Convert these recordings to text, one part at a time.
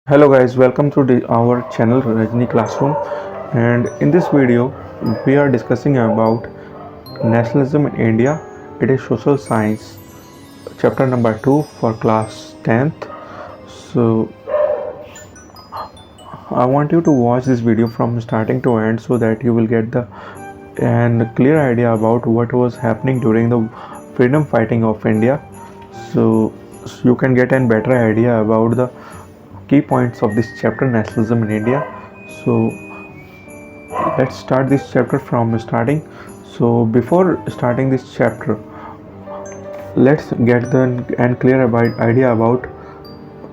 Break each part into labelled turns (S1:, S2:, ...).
S1: Hello guys, welcome to our channel Rajani Classroom, and in this video we are discussing about nationalism in India. It is social science chapter number 2 for class 10th. So I want you to watch this video from starting to end so that you will get the and clear idea about what was happening during the freedom fighting of India. So you can get a better idea about the key points of this chapter, nationalism in India. So let's start this chapter from starting. So before starting this chapter, let's get the and clear about idea about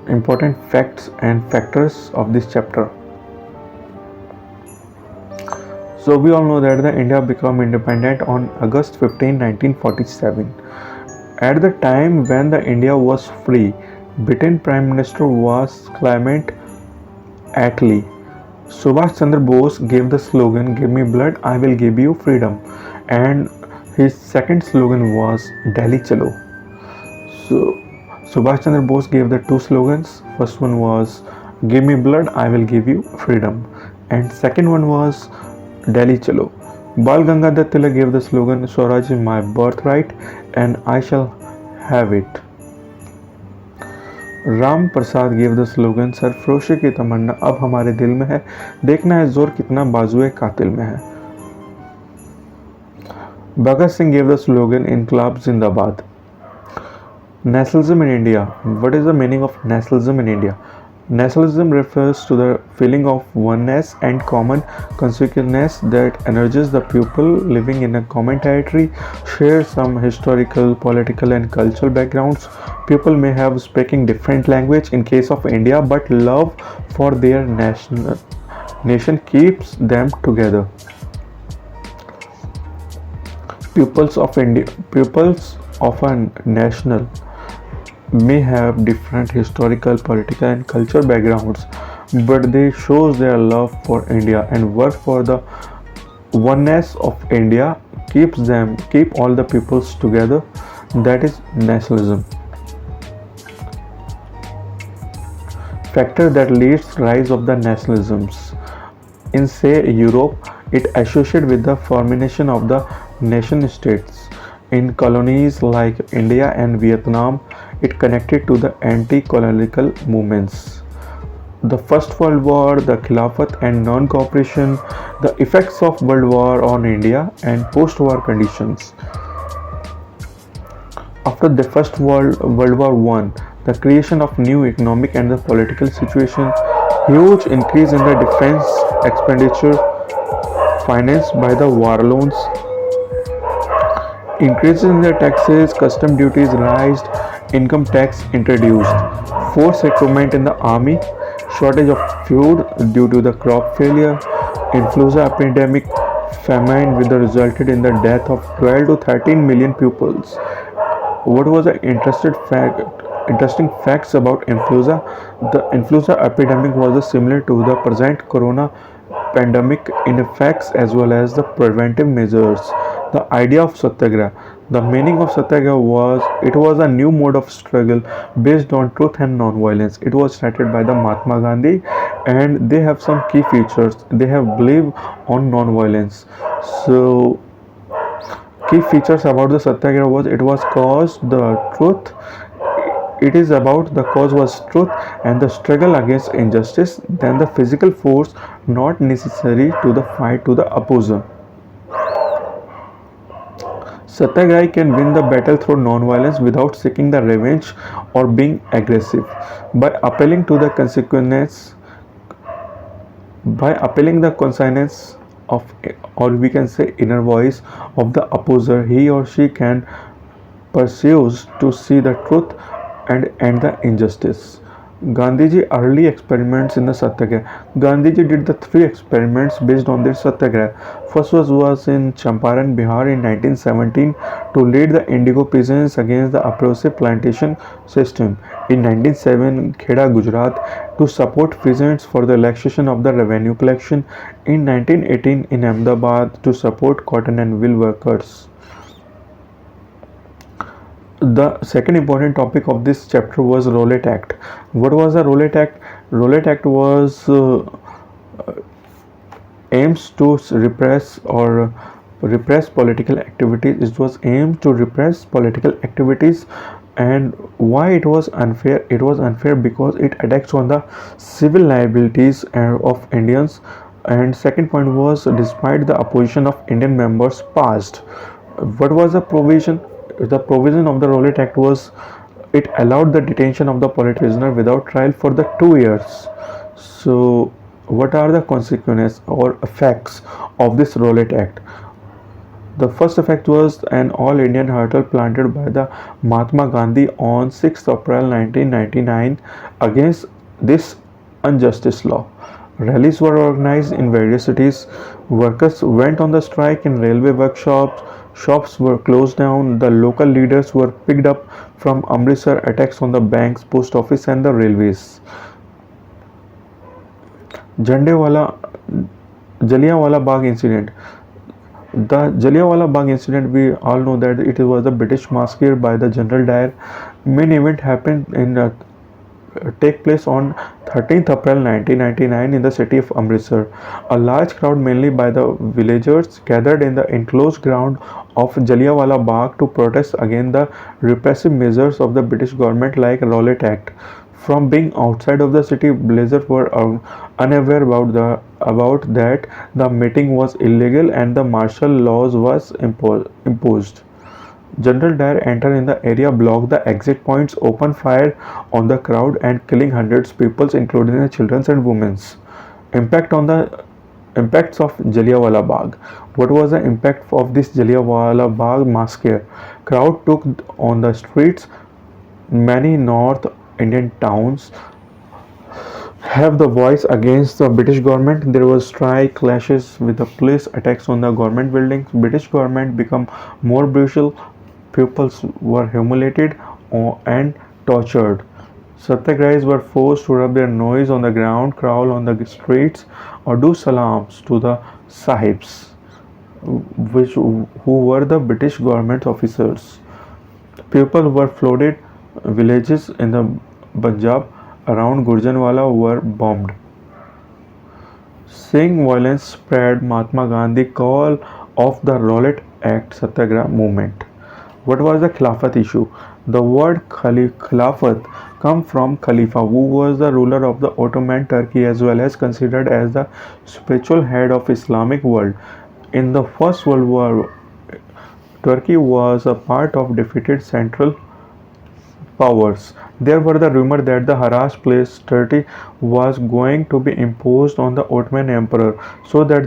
S1: important facts and factors of this chapter. So we all know that the India became independent on August 15, 1947. At the time when the India was free, Britain Prime Minister was Clement Attlee. Subhash Chandra Bose gave the slogan, "Give me blood, I will give you freedom," and his second slogan was "Delhi Chalo." So Subhash Chandra Bose gave the two slogans. First one was "Give me blood, I will give you freedom," and second one was "Delhi Chalo." Bal Gangadhar Tilak gave the slogan, "Swaraj is my birthright and I shall have it." Ram Prasad gave the slogan, सरफरोशी की तमन्ना अब हमारे दिल में है, देखना है जोर कितना बाजुए कातिल में है. Bhagat Singh gave the slogan, इनकलाब जिंदाबाद. Nationalism in India. What is the meaning of nationalism in India? Nationalism refers to the feeling of oneness and common consciousness that energizes the people living in a common territory, share some historical, political and cultural backgrounds. People may have speaking different language in case of India, but love for their nation keeps them together. Pupils of a national may have different historical, political and cultural backgrounds, but they show their love for India and work for the oneness of India, keep all the peoples together. That is nationalism. Factor that leads rise of the nationalisms. In say Europe, it associated with the formation of the nation states. In colonies like India and Vietnam, it connected to the anti-colonial movements. The First World War, the Khilafat and non-cooperation, the effects of World War on India and post-war conditions. After the First World War I, the creation of new economic and the political situation, huge increase in the defense expenditure financed by the war loans, increases in the taxes, custom duties raised, income tax introduced, forced recruitment in the army, shortage of food due to the crop failure, influenza epidemic, famine which resulted in the death of 12 to 13 million pupils. What was the interesting facts about influenza? The influenza epidemic was similar to the present corona pandemic in effects as well as the preventive measures. The idea of Satyagrah. The meaning of Satyagrah was it was a new mode of struggle based on truth and non-violence. It was started by the Mahatma Gandhi, and they have some key features. They have believed on non-violence. So key features about the Satyagrah was it was caused the truth. It is about the cause was truth and the struggle against injustice, then the physical force not necessary to the fight to the opposer. Satyagrahi can win the battle through non-violence without seeking the revenge or being aggressive. By appealing to the consequences, by appealing the conscience of, or we can say inner voice of the opposer, he or she can pursue to see the truth and end the injustice. Gandhiji early experiments in the Satyagraha. Gandhiji did the three experiments based on this Satyagraha. First was in Champaran, Bihar in 1917 to lead the indigo peasants against the oppressive plantation system. In 1907, Kheda, Gujarat to support peasants for the relaxation of the revenue collection. In 1918, in Ahmedabad to support cotton and wool workers. The second important topic of this chapter was Rowlatt Act. What was the Rowlatt Act? Rowlatt Act was aims to repress political activities. It was aimed to repress political activities. And why it was unfair? It was unfair because it attacks on the civil liabilities of Indians. And second point was, despite the opposition of Indian members passed. What was the provision? The provision of the Rowlatt Act was, it allowed the detention of the political prisoner without trial for the 2 years. So, what are the consequences or effects of this Rowlatt Act? The first effect was an all Indian hurrah planted by the Mahatma Gandhi on 6th April 1999 against this injustice law. Rallies were organized in various cities. Workers went on the strike in railway workshops. Shops were closed down. The local leaders were picked up from Amritsar. Attacks on the banks, post office, and the railways. Jhandewala Jallianwala Bagh incident. The Jallianwala Bagh incident, we all know that it was a British massacre by the General Dyer. Main event happened in take place on 13th April 1999 in the city of Amritsar. A large crowd, mainly by the villagers, gathered in the enclosed ground of Jallianwala Bagh to protest against the repressive measures of the British government like Rowlatt Act. From being outside of the city, villagers were unaware about that the meeting was illegal and the martial laws was imposed. General Dyer entered in the area, blocked the exit points, opened fire on the crowd, and killing hundreds of people, including the children and women. Impact on the Impacts of Jallianwala Bagh. What was the impact of this Jallianwala Bagh massacre? Crowd took on the streets. Many North Indian towns have the voice against the British government. There was strike, clashes with the police, attacks on the government buildings. British government become more brutal. Pupils were humiliated and tortured. Satyagrahis were forced to rub their nose on the ground, crawl on the streets, or do salams to the sahibs, who were the British government officers. People were flooded. Villages in the Punjab around Gurjanwala were bombed. Seeing violence spread, Mahatma Gandhi called off the Rowlatt Act Satyagrah movement. What was the Khilafat issue? The word Khilafat come from Khalifa, who was the ruler of the Ottoman Turkey as well as considered as the spiritual head of Islamic world. In the First World War, Turkey was a part of defeated Central powers. There were the rumor that the harassed place Turkey was going to be imposed on the Ottoman Emperor, so that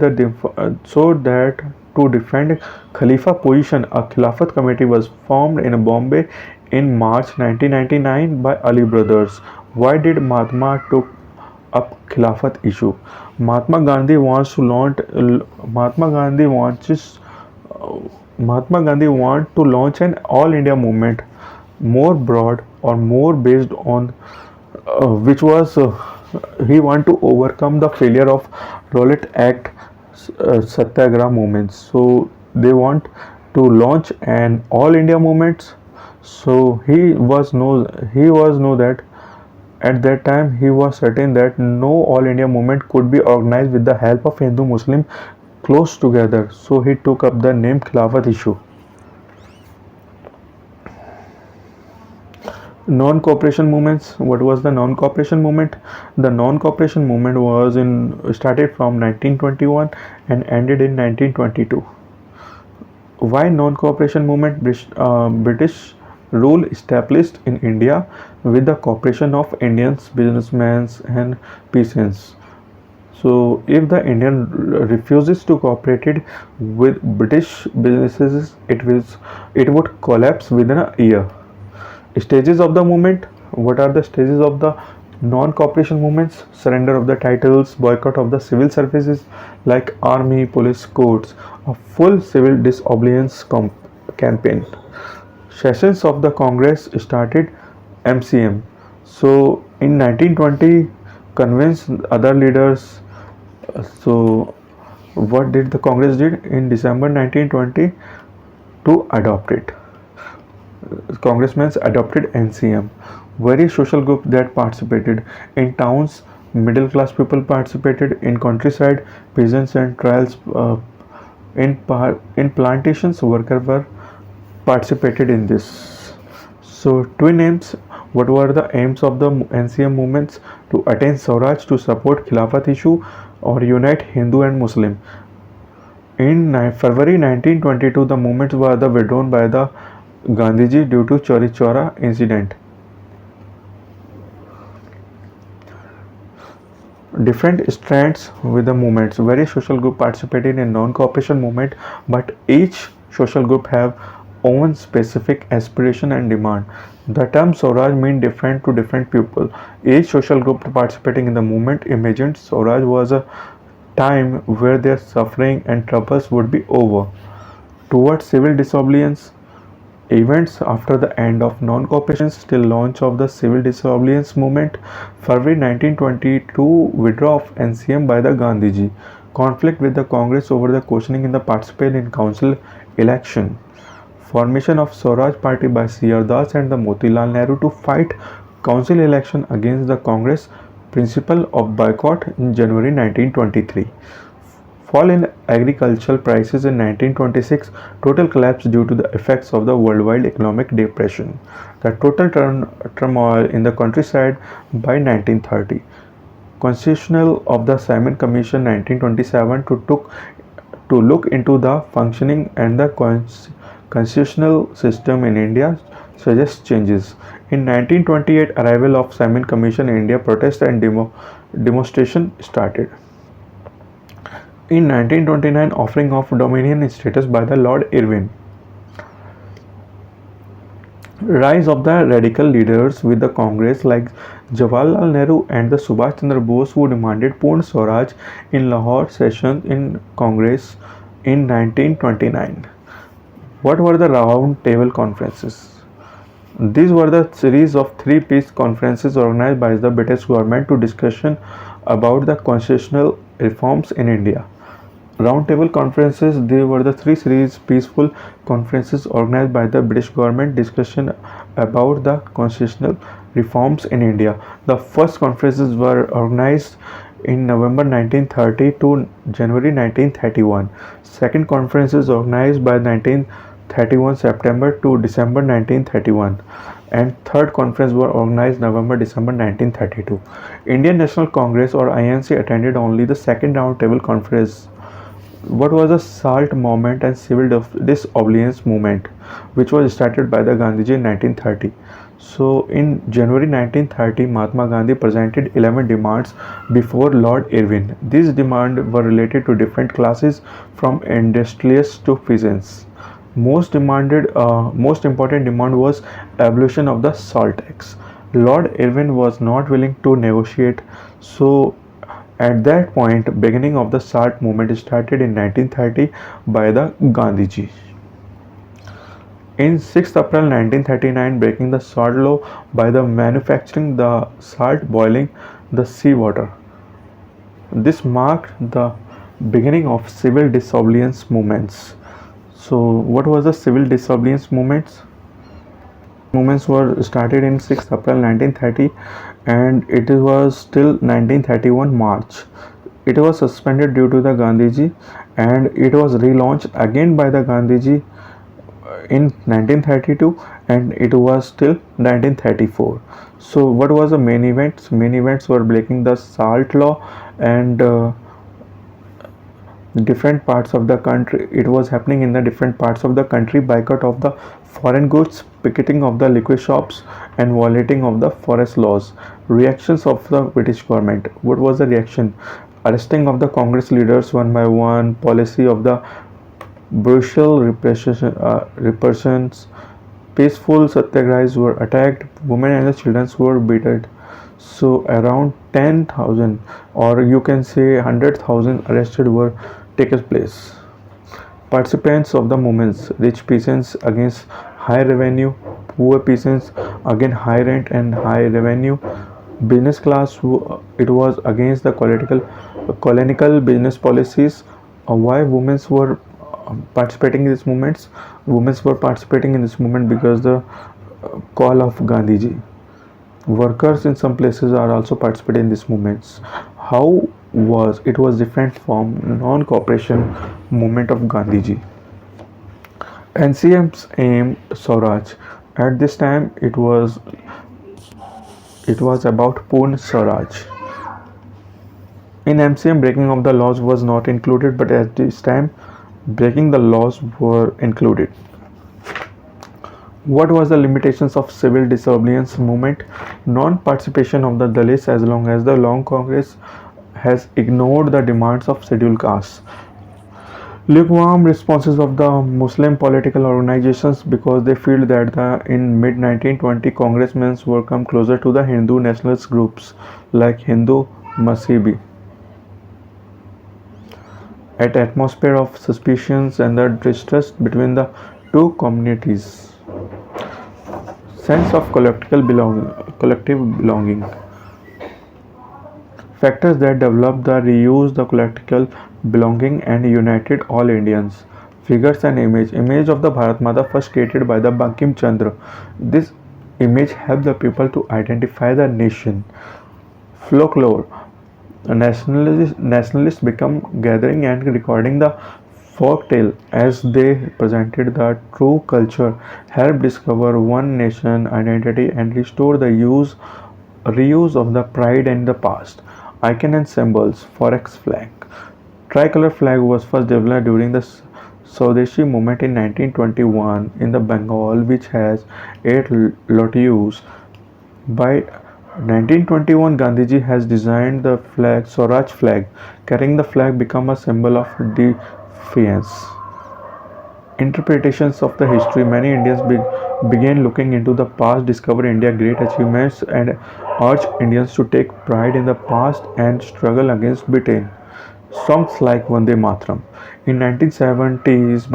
S1: to defend Khalifa position, a Khilafat committee was formed in Bombay in March 1999 by Ali brothers. Why did Mahatma took up Khilafat issue? Mahatma Gandhi wants to launch. Mahatma Gandhi wants. Mahatma Gandhi want to launch an all India movement, more broad or more based on which was he want to overcome the failure of Rowlatt Act Satyagrah movements. So they want to launch an all India movement. So he was know that at that time he was certain that no all India movement could be organized with the help of Hindu Muslim close together. So he took up the name Khilafat issue. Non-cooperation movements. What was the non-cooperation movement? The non-cooperation movement was started from 1921 and ended in 1922. Why non-cooperation movement? British rule established in India with the cooperation of Indians, businessmen and peasants. So if the Indian refuses to cooperate with British businesses, it would collapse within a year. Stages of the movement. What are the stages of the non-cooperation movements? Surrender of the titles, boycott of the civil services like army, police, courts, a full civil disobedience campaign. Sessions of the Congress started MCM. So in 1920, convinced other leaders. So what did the Congress did in December 1920 to adopt it? Congressmen adopted NCM. Various social groups that participated in towns. Middle class people participated in countryside, peasants and trials in plantations. Workers were participated in this. So, twin aims. What were the aims of the NCM movements? To attain Swaraj, to support Khilafat issue, or unite Hindu and Muslim. In February 1922, the movements were withdrawn by the Gandhiji due to Chori Chora incident. Different strands with the movements. Various social groups participated in non-cooperation movement, but each social group have own specific aspiration and demand. The term Swaraj mean different to different people. Each social group participating in the movement imagined Swaraj was a time where their suffering and troubles would be over. Towards civil disobedience, events after the end of non-cooperation still launch of the civil disobedience movement, February 1922 withdrawal of NCM by the Gandhiji, conflict with the Congress over the questioning in the participation in council election, formation of Swaraj Party by C.R. Das and the Motilal Nehru to fight council election against the Congress, principle of boycott in January 1923. Fall in agricultural prices in 1926, total collapse due to the effects of the worldwide economic depression. The total turmoil in the countryside by 1930. Constitutional of the Simon Commission 1927 to look into the functioning and the constitutional system in India suggests changes. In 1928, arrival of Simon Commission in India, protest and demonstration started. In 1929, offering of dominion status by the Lord Irwin. Rise of the radical leaders with the Congress like Jawaharlal Nehru and the Subhash Chandra Bose, who demanded Purna Swaraj in Lahore session in Congress in 1929. What were the round table conferences? These were the series of three peace conferences organized by the British government to discussion about the constitutional reforms in India. Roundtable conferences, they were the three series peaceful conferences organized by the British government discussion about the constitutional reforms in India. The first conferences were organized in November 1930 to January 1931. Second conferences organized by 1931 September to December 1931. And third conference were organized November-December 1932. Indian National Congress or INC attended only the second roundtable conference. What was the SALT movement and civil disobedience movement, which was started by the Gandhiji in 1930. So in January 1930, Mahatma Gandhi presented 11 demands before Lord Irwin. These demands were related to different classes from industrialists to peasants. Most important demand was abolition of the SALT tax. Lord Irwin was not willing to negotiate, so at that point, beginning of the SALT movement started in 1930 by the Gandhiji. In 6th April 1939, breaking the SALT law by the manufacturing the salt boiling the sea water. This marked the beginning of civil disobedience movements. So, what was the civil disobedience movements? Movements were started in 6th April 1930 and it was till 1931 March. It was suspended due to the Gandhiji and it was relaunched again by the Gandhiji in 1932 and it was till 1934. So what was the main events? Main events were breaking the SALT law and different parts of the country. It was happening in the different parts of the country. Boycott of the foreign goods, picketing of the liquor shops and violating of the forest laws. Reactions of the British government. What was the reaction? Arresting of the Congress leaders one by one, policy of the brutal repressions, peaceful satyagrahis were attacked, women and the children were beaten. So around 10,000 or you can say 100,000 arrested were taken place. Participants of the movements, rich peasants against high revenue, poor peasants against high rent and high revenue, business class, it was against the colonial business policies. Why women were participating in these movements? Women were participating in this movement because the call of Gandhiji. Workers in some places are also participating in these movements. How was it was different from non-cooperation movement of Gandhiji. NCM's aim Swaraj. At this time it was about Purna Swaraj. In MCM, breaking of the laws was not included, but at this time, breaking the laws were included. What was the limitations of civil disobedience movement? Non-participation of the Dalits as long as the Long Congress has ignored the demands of scheduled castes. Lukewarm responses of the Muslim political organizations because they feel that in mid 1920 congressmen were come closer to the Hindu nationalist groups like Hindu Masibi. At atmosphere of suspicions and the distrust between the two communities. Sense of collective belonging. Factors that developed the reuse the collective belonging and united all Indians. Figures and image. Image of the Bharat Mata first created by the Bankim Chandra. This image helped the people to identify the nation. Folklore. Nationalists become gathering and recording the folk tale as they presented the true culture, help discover one nation identity and restore the reuse of the pride in the past. Icon and symbols. Forex flag. Tricolor flag was first developed during the Swadeshi movement in 1921 in the Bengal, which has 8 lotus. By 1921, Gandhiji has designed the flag, Swaraj flag. Carrying the flag became a symbol of defiance. Interpretations of the history. Many Indians began looking into the past, discover India's great achievements, and urge Indians to take pride in the past and struggle against Britain. Songs like Vande Mataram. In 1970s,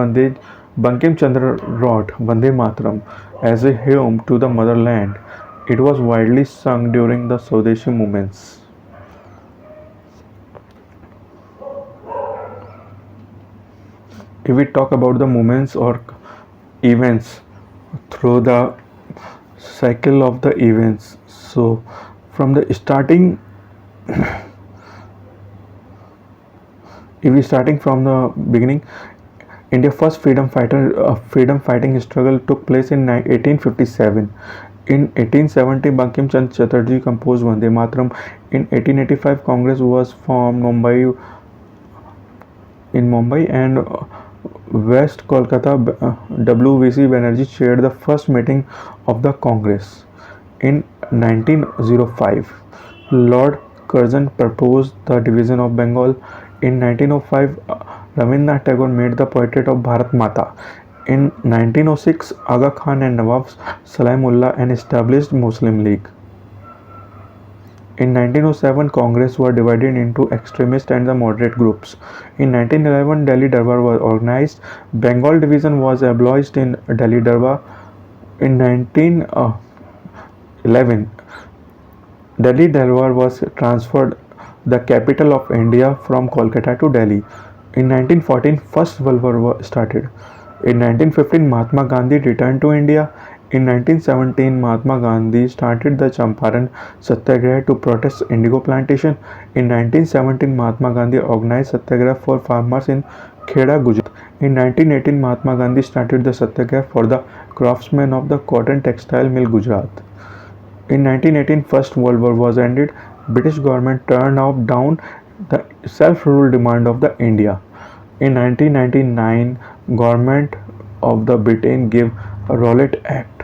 S1: Bankim Chandra wrote Vande Mataram as a hymn to the motherland. It was widely sung during the Swadeshi movements. If we talk about the movements or events through the cycle of the events, so from the starting, if we starting from the beginning, India's first freedom fighting struggle took place in 1857. In 1870, Bankim Chand Chatterjee composed Vande Mataram. In 1885, Congress was formed in Mumbai and West Kolkata. W.V.C. Banerjee chaired the first meeting of the Congress. In 1905, Lord Curzon proposed the division of Bengal. In 1905, Rabindranath Tagore made the portrait of Bharat Mata. In 1906, Aga Khan and Nawab Salimullah and established Muslim League. In 1907, Congress were divided into extremist and the moderate groups. In 1911, Delhi Darbar was organized. Bengal division was abolished in Delhi Darbar. In 1911, Delhi Darbar was transferred the capital of India from Kolkata to Delhi. In 1914, First World War started. In 1915, Mahatma Gandhi returned to India. In 1917, Mahatma Gandhi started the Champaran Satyagrah to protest indigo plantation. In 1917, Mahatma Gandhi organized Satyagrah for farmers in Kheda, Gujarat. In 1918, Mahatma Gandhi started the Satyagrah for the craftsmen of the cotton textile mill, Gujarat. In 1918, First World War was ended. British government turned down the self-rule demand of the India. In 1999, government of the Britain gave a Rowlatt Act.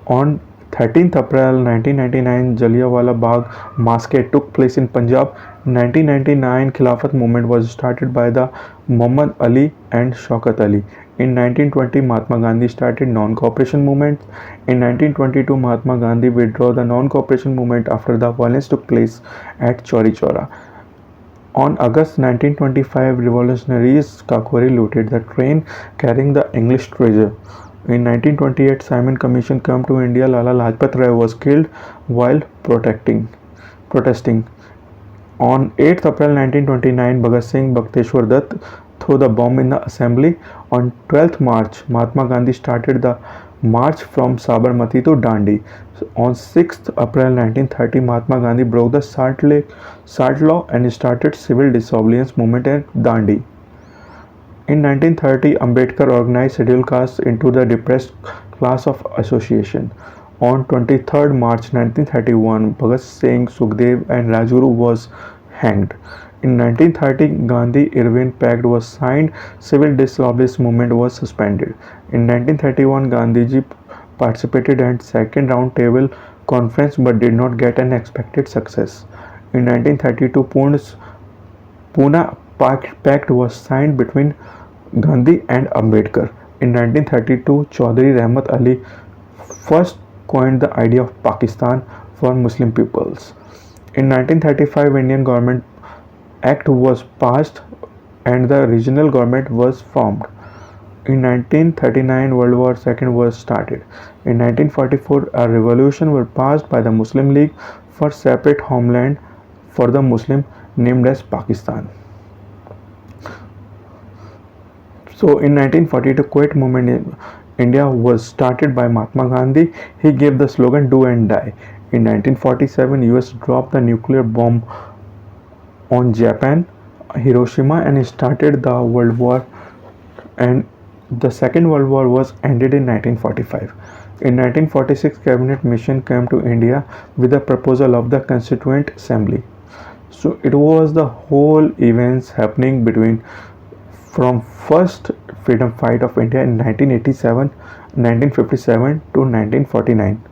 S1: On 13th April 1999, Jallianwala Bagh massacre took place in Punjab. In 1999, Khilafat movement was started by the Muhammad Ali and Shaukat Ali. In 1920, Mahatma Gandhi started non-cooperation movement. In 1922, Mahatma Gandhi withdrew the non-cooperation movement after the violence took place at Chauri Chaura. On August 1925, revolutionaries Kakwari looted the train carrying the English treasure. In 1928, Simon Commission came to India. Lala Lajpat Rai was killed while protesting. On 8th April 1929, Bhagat Singh Bhakteshwar Dutt threw the bomb in the assembly. On 12th March, Mahatma Gandhi started the March from Sabarmati to Dandi. So on 6th April 1930, Mahatma Gandhi broke the Salt law and started civil disobedience movement at Dandi. In 1930, Ambedkar organized scheduled castes into the depressed class of association. On 23rd March 1931, Bhagat Singh, Sukhdev and Rajguru was hanged. In 1930, Gandhi-Irvine Pact was signed, civil disobedience movement was suspended. In 1931, Gandhiji participated at second round table conference but did not get an expected success. In 1932, Pune Pact was signed between Gandhi and Ambedkar. In 1932, Chaudhry Rahmat Ali first coined the idea of Pakistan for Muslim peoples. In 1935, Indian Government Act was passed and the regional government was formed. In 1939, World War II was started. In 1944, a revolution was passed by the Muslim League for separate homeland for the Muslim named as Pakistan. So in 1942, Quit movement in India was started by Mahatma Gandhi. He gave the slogan "Do and Die." In 1947, US dropped the nuclear bomb on Japan, Hiroshima, and started the World War. And the Second World War was ended in 1945. In 1946, Cabinet Mission came to India with a proposal of the Constituent Assembly. So it was the whole events happening between from first freedom fight of India in 1987, 1957 to 1949.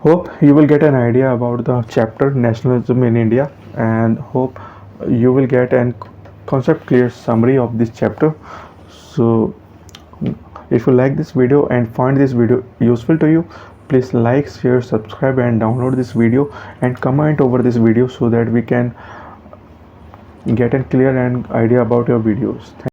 S1: Hope you will get an idea about the chapter Nationalism in India, and hope you will get an concept clear summary of this chapter. So if you like this video and find this video useful to you, please like, share, subscribe and download this video and comment over this video so that we can get a clear and idea about your videos.